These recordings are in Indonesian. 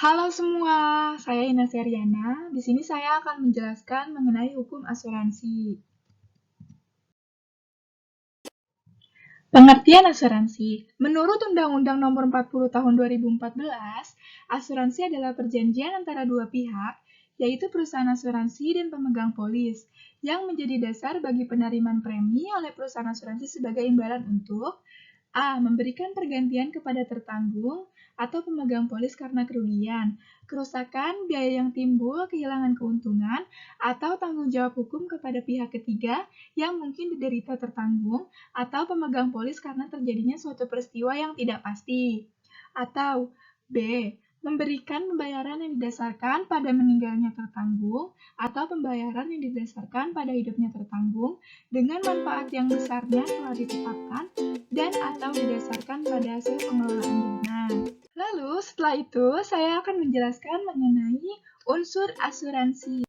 Halo semua, saya Ina Seriana. Di sini saya akan menjelaskan mengenai hukum asuransi. Pengertian asuransi. Menurut Undang-Undang Nomor 40 Tahun 2014, asuransi adalah perjanjian antara dua pihak, yaitu perusahaan asuransi dan pemegang polis, yang menjadi dasar bagi penerimaan premi oleh perusahaan asuransi sebagai imbalan untuk A. Memberikan pergantian kepada tertanggung atau pemegang polis karena kerugian, kerusakan, biaya yang timbul, kehilangan keuntungan, atau tanggung jawab hukum kepada pihak ketiga yang mungkin diderita tertanggung atau pemegang polis karena terjadinya suatu peristiwa yang tidak pasti. Atau B. Memberikan pembayaran yang didasarkan pada meninggalnya tertanggung atau pembayaran yang didasarkan pada hidupnya tertanggung dengan manfaat yang besarnya telah ditetapkan dan atau didasarkan pada hasil pengelolaan dana. Lalu setelah itu saya akan menjelaskan mengenai unsur asuransi.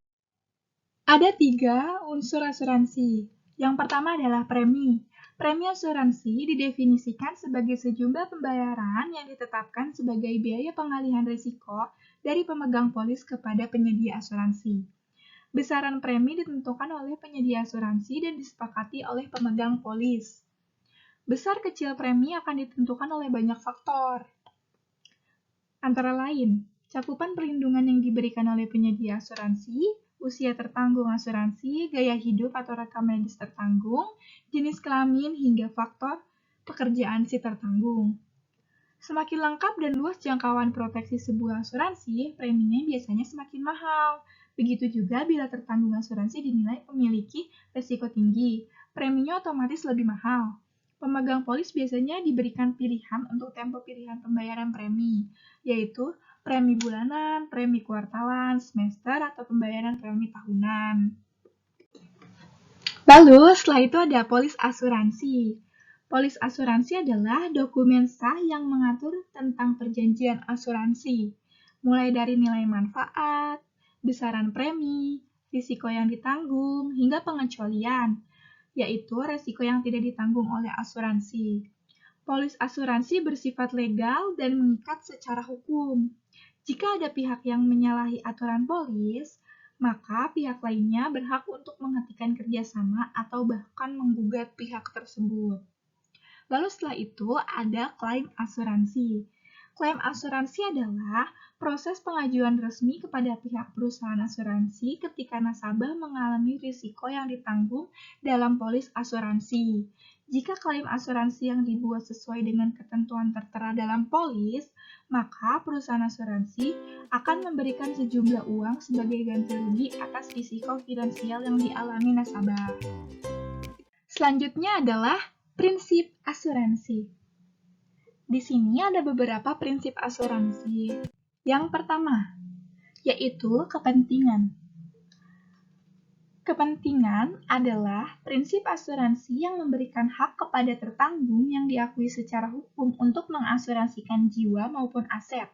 Ada 3 unsur asuransi. Yang pertama adalah premi. Premi asuransi didefinisikan sebagai sejumlah pembayaran yang ditetapkan sebagai biaya pengalihan risiko dari pemegang polis kepada penyedia asuransi. Besaran premi ditentukan oleh penyedia asuransi dan disepakati oleh pemegang polis. Besar kecil premi akan ditentukan oleh banyak faktor. Antara lain, cakupan perlindungan yang diberikan oleh penyedia asuransi, usia tertanggung asuransi, gaya hidup atau rekam medis tertanggung, jenis kelamin, hingga faktor pekerjaan si tertanggung. Semakin lengkap dan luas jangkauan proteksi sebuah asuransi, preminya biasanya semakin mahal. Begitu juga bila tertanggung asuransi dinilai memiliki risiko tinggi, preminya otomatis lebih mahal. Pemegang polis biasanya diberikan pilihan untuk tempo pilihan pembayaran premi, yaitu premi bulanan, premi kuartalan, semester, atau pembayaran premi tahunan. Lalu, setelah itu ada polis asuransi. Polis asuransi adalah dokumen sah yang mengatur tentang perjanjian asuransi, mulai dari nilai manfaat, besaran premi, risiko yang ditanggung, hingga pengecualian, yaitu risiko yang tidak ditanggung oleh asuransi. Polis asuransi bersifat legal dan mengikat secara hukum. Jika ada pihak yang menyalahi aturan polis, maka pihak lainnya berhak untuk menghentikan kerjasama atau bahkan menggugat pihak tersebut. Lalu setelah itu ada klaim asuransi. Klaim asuransi adalah proses pengajuan resmi kepada pihak perusahaan asuransi ketika nasabah mengalami risiko yang ditanggung dalam polis asuransi. Jika klaim asuransi yang dibuat sesuai dengan ketentuan tertera dalam polis, maka perusahaan asuransi akan memberikan sejumlah uang sebagai ganti rugi atas risiko finansial yang dialami nasabah. Selanjutnya adalah prinsip asuransi. Di sini ada beberapa prinsip asuransi. Yang pertama, yaitu kepentingan. Kepentingan adalah prinsip asuransi yang memberikan hak kepada tertanggung yang diakui secara hukum untuk mengasuransikan jiwa maupun aset,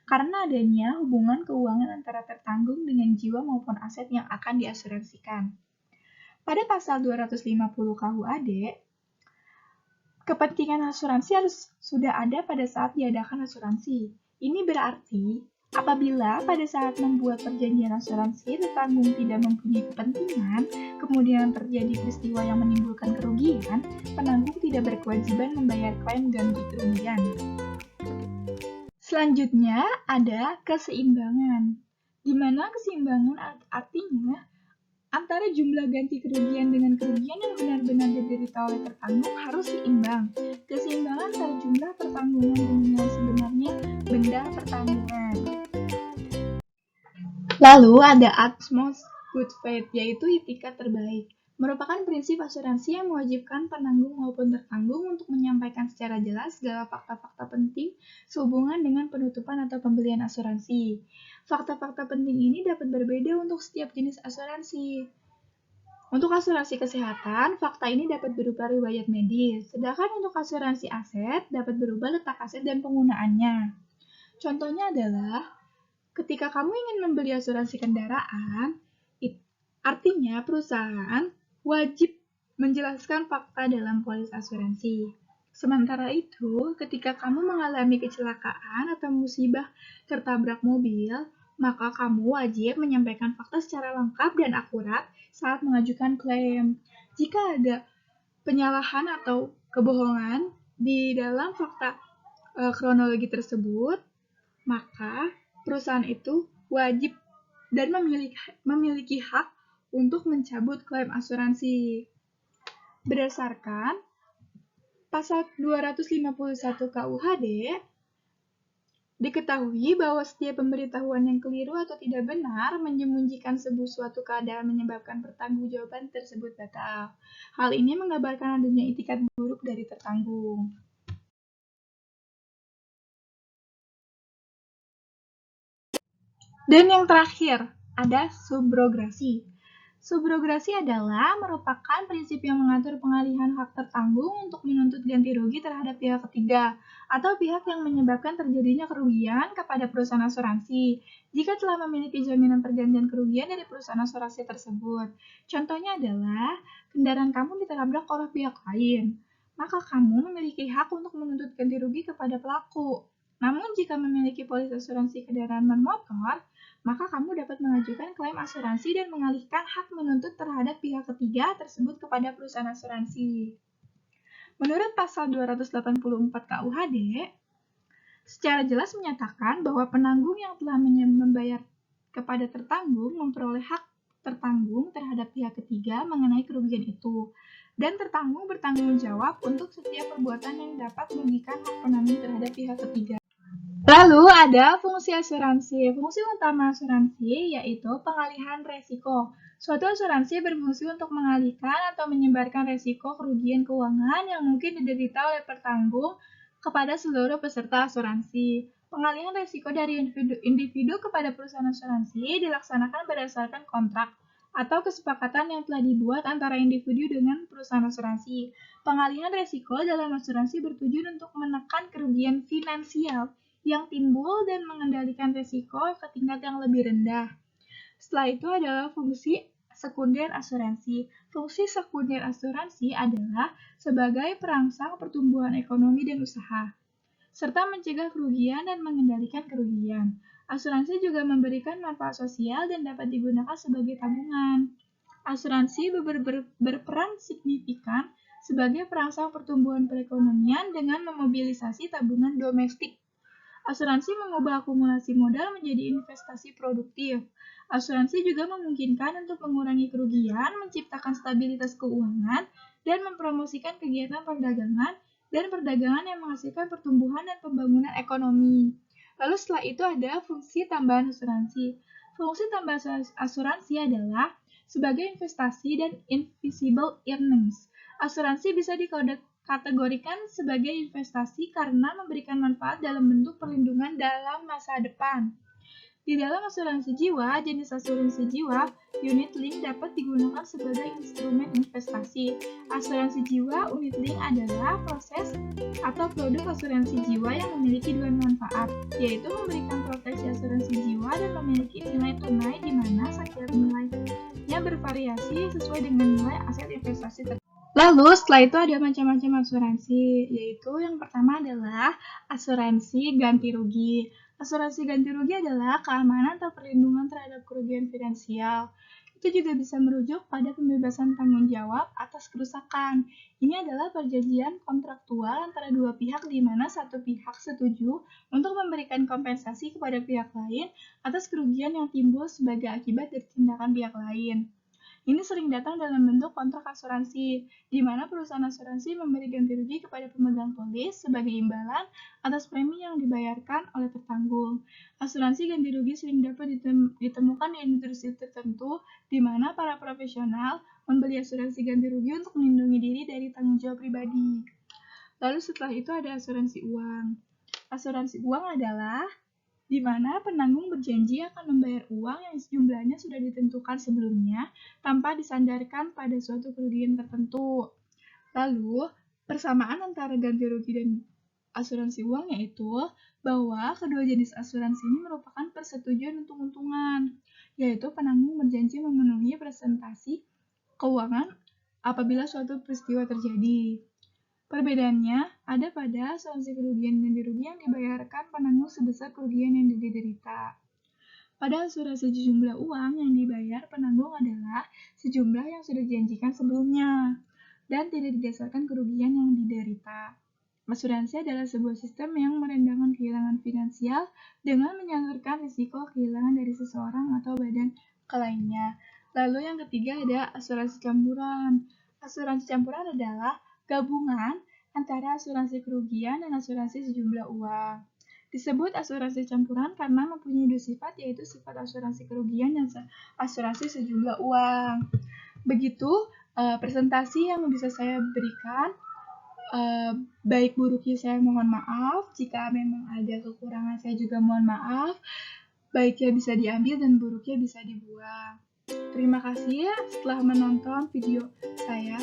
karena adanya hubungan keuangan antara tertanggung dengan jiwa maupun aset yang akan diasuransikan. Pada pasal 250 KUHD, kepentingan asuransi harus sudah ada pada saat diadakan asuransi. Ini berarti apabila pada saat membuat perjanjian asuransi tertanggung tidak mempunyai kepentingan, kemudian terjadi peristiwa yang menimbulkan kerugian, penanggung tidak berkewajiban membayar klaim ganti kerugian. Selanjutnya ada keseimbangan, di mana keseimbangan artinya antara jumlah ganti kerugian dengan kerugian yang benar-benar diderita oleh tertanggung harus seimbang. Keseimbangan antara jumlah pertanggungan dan nilai sebenarnya benda pertanggungan. Lalu ada utmost good faith, yaitu itikat terbaik. Merupakan prinsip asuransi yang mewajibkan penanggung maupun tertanggung untuk menyampaikan secara jelas segala fakta-fakta penting sehubungan dengan penutupan atau pembelian asuransi. Fakta-fakta penting ini dapat berbeda untuk setiap jenis asuransi. Untuk asuransi kesehatan, fakta ini dapat berupa riwayat medis, sedangkan untuk asuransi aset dapat berupa letak aset dan penggunaannya. Contohnya adalah ketika kamu ingin membeli asuransi kendaraan, artinya perusahaan wajib menjelaskan fakta dalam polis asuransi. Sementara itu, ketika kamu mengalami kecelakaan atau musibah tertabrak mobil, maka kamu wajib menyampaikan fakta secara lengkap dan akurat saat mengajukan klaim. Jika ada penyalahan atau kebohongan di dalam fakta kronologi tersebut, maka perusahaan itu wajib dan memiliki hak untuk mencabut klaim asuransi. Berdasarkan Pasal 251 KUHD, diketahui bahwa setiap pemberitahuan yang keliru atau tidak benar menyembunyikan suatu keadaan menyebabkan pertanggungjawaban tersebut batal. Hal ini menggambarkan adanya itikat buruk dari tertanggung. Dan yang terakhir, ada subrogasi. Subrogasi adalah merupakan prinsip yang mengatur pengalihan hak tertanggung untuk menuntut ganti rugi terhadap pihak ketiga atau pihak yang menyebabkan terjadinya kerugian kepada perusahaan asuransi jika telah memiliki jaminan pergantian kerugian dari perusahaan asuransi tersebut. Contohnya adalah kendaraan kamu ditabrak oleh pihak lain, maka kamu memiliki hak untuk menuntut ganti rugi kepada pelaku. Namun jika memiliki polis asuransi kendaraan non-motor, maka kamu dapat mengajukan klaim asuransi dan mengalihkan hak menuntut terhadap pihak ketiga tersebut kepada perusahaan asuransi. Menurut pasal 284 KUHD, secara jelas menyatakan bahwa penanggung yang telah membayar kepada tertanggung memperoleh hak tertanggung terhadap pihak ketiga mengenai kerugian itu, dan tertanggung bertanggung jawab untuk setiap perbuatan yang dapat merugikan hak penanggung terhadap pihak ketiga. Lalu ada fungsi asuransi. Fungsi utama asuransi yaitu pengalihan resiko. Suatu asuransi berfungsi untuk mengalihkan atau menyebarkan resiko kerugian keuangan yang mungkin diderita oleh tertanggung kepada seluruh peserta asuransi. Pengalihan resiko dari individu kepada perusahaan asuransi dilaksanakan berdasarkan kontrak atau kesepakatan yang telah dibuat antara individu dengan perusahaan asuransi. Pengalihan resiko dalam asuransi bertujuan untuk menekan kerugian finansial yang timbul dan mengendalikan risiko ke tingkat yang lebih rendah. Setelah itu adalah fungsi sekunder asuransi. Fungsi sekunder asuransi adalah sebagai perangsang pertumbuhan ekonomi dan usaha, serta mencegah kerugian dan mengendalikan kerugian. Asuransi juga memberikan manfaat sosial dan dapat digunakan sebagai tabungan. Asuransi berperan signifikan sebagai perangsang pertumbuhan perekonomian dengan memobilisasi tabungan domestik. Asuransi mengubah akumulasi modal menjadi investasi produktif. Asuransi juga memungkinkan untuk mengurangi kerugian, menciptakan stabilitas keuangan, dan mempromosikan kegiatan perdagangan yang menghasilkan pertumbuhan dan pembangunan ekonomi. Lalu setelah itu ada fungsi tambahan asuransi. Fungsi tambahan asuransi adalah sebagai investasi dan invisible earnings. Asuransi bisa dikategorikan sebagai investasi karena memberikan manfaat dalam bentuk perlindungan dalam masa depan. Di dalam asuransi jiwa, jenis asuransi jiwa, unit link dapat digunakan sebagai instrumen investasi. Asuransi jiwa unit link adalah proses atau produk asuransi jiwa yang memiliki dua manfaat, yaitu memberikan proteksi asuransi jiwa dan memiliki nilai tunai di mana setiap nilainya bervariasi sesuai dengan nilai aset investasi tertentu. Lalu setelah itu ada macam-macam asuransi, yaitu yang pertama adalah asuransi ganti rugi. Asuransi ganti rugi adalah keamanan atau perlindungan terhadap kerugian finansial. Itu juga bisa merujuk pada pembebasan tanggung jawab atas kerusakan. Ini adalah perjanjian kontraktual antara dua pihak di mana satu pihak setuju untuk memberikan kompensasi kepada pihak lain atas kerugian yang timbul sebagai akibat dari tindakan pihak lain. Ini sering datang dalam bentuk kontrak asuransi, di mana perusahaan asuransi memberi ganti rugi kepada pemegang polis sebagai imbalan atas premi yang dibayarkan oleh tertanggung. Asuransi ganti rugi sering dapat ditemukan di industri tertentu, di mana para profesional membeli asuransi ganti rugi untuk melindungi diri dari tanggung jawab pribadi. Lalu setelah itu ada asuransi uang. Asuransi uang adalah di mana penanggung berjanji akan membayar uang yang jumlahnya sudah ditentukan sebelumnya tanpa disandarkan pada suatu kerugian tertentu. Lalu, persamaan antara ganti rugi dan asuransi uang yaitu bahwa kedua jenis asuransi ini merupakan persetujuan untung-untungan, yaitu penanggung berjanji memenuhi presentasi keuangan apabila suatu peristiwa terjadi. Perbedaannya ada pada asuransi kerugian ganti rugi yang dibayarkan penanggung sebesar kerugian yang diderita. Pada asuransi sejumlah uang yang dibayar penanggung adalah sejumlah yang sudah dijanjikan sebelumnya dan tidak didasarkan kerugian yang diderita. Asuransi adalah sebuah sistem yang merendahkan kehilangan finansial dengan menyangkutkan risiko kehilangan dari seseorang atau badan ke lainnya. Lalu yang ketiga ada asuransi campuran. Asuransi campuran adalah gabungan antara asuransi kerugian dan asuransi sejumlah uang. Disebut asuransi campuran karena mempunyai dua sifat, yaitu sifat asuransi kerugian dan asuransi sejumlah uang. Begitu presentasi yang bisa saya berikan. Baik buruknya saya mohon maaf, jika memang ada kekurangan saya juga mohon maaf. Baiknya bisa diambil dan buruknya bisa dibuang. Terima kasih ya setelah menonton video saya.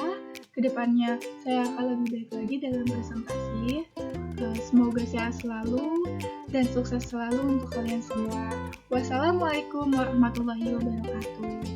Kedepannya saya akan lebih baik lagi dalam presentasi. Semoga sehat selalu dan sukses selalu untuk kalian semua. Wassalamualaikum warahmatullahi wabarakatuh.